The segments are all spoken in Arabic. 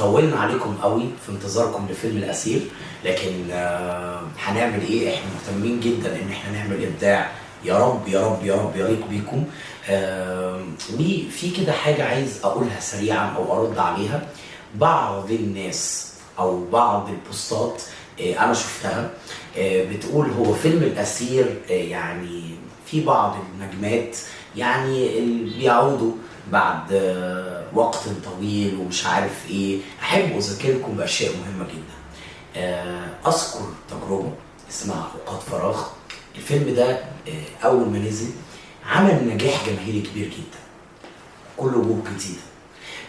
طولنا عليكم قوي في انتظاركم لفيلم الأسير، لكن هنعمل ايه؟ احنا مهتمين جدا ان احنا نعمل ابداع يا رب يا رب يا رب يليق بيكم. وفي كده حاجه عايز اقولها سريعا او ارد عليها. بعض الناس او بعض البوستات انا شفتها بتقول هو فيلم الأسير يعني في بعض النجمات يعني اللي بيعودوا بعد وقت طويل ومش عارف ايه. احب اذكركم باشياء مهمه جدا. اذكر تجربه اسمها اوقات فراغ. الفيلم ده اول ما نزل عمل نجاح جماهيري كبير جدا، كله وجوه جديده.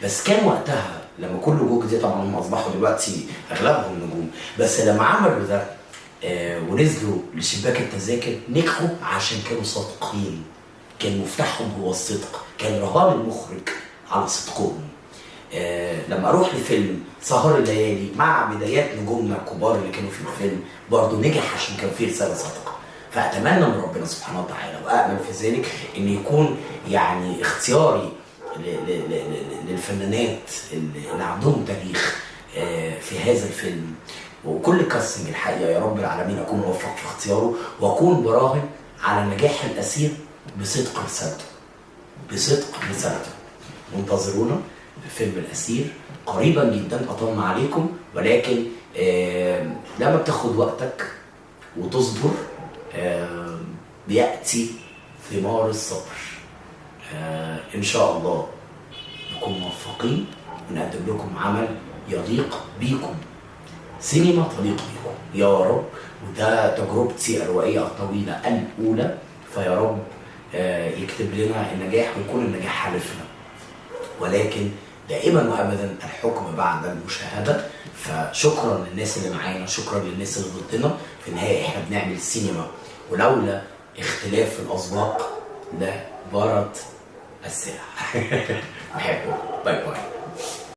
بس كان وقتها لما كل وجوه جديده، طبعا هم اصبحوا دلوقتي اغلبهم نجوم، بس لما عملوا ده ونزلوا لشباك التذاكر نجحوا عشان كانوا صادقين. كان مفتاحهم هو الصدق، كان رهان المخرج على صدقهم. لما اروح لفيلم سهر الليالي مع بدايات نجومنا الكبار اللي كانوا في الفيلم برضه نجح عشان كان فيه رساله صادقه. فاتمنى من ربنا سبحانه وتعالى وامل في ذلك ان يكون يعني اختياري للفنانات اللي عندهم تاريخ في هذا الفيلم وكل كاستنج الحقيقه يا رب العالمين اكون موفق في اختياره، واكون براهن على نجاح الأسير بصدق رسالته. بصدق رسالته. انتظرونا في فيلم الأسير قريبا جدا. اطلنا عليكم، ولكن لما بتاخد وقتك وتصبر بيأتي ثمار الصبر. ان شاء الله نكون موفقين ونقدم لكم عمل يليق بيكم، سينما تليق بيكم يا رب. وده تجربتي الروائية الطويلة الأولى، فيا رب يكتب لنا النجاح ويكون النجاح حلفنا، ولكن دائما وابدا الحكم بعد المشاهده. فشكرا للناس اللي معانا، شكرا للناس اللي ضدنا. في النهايه احنا بنعمل سينما، ولولا اختلاف الاذواق لبارت السلع. بحبكم. باي باي.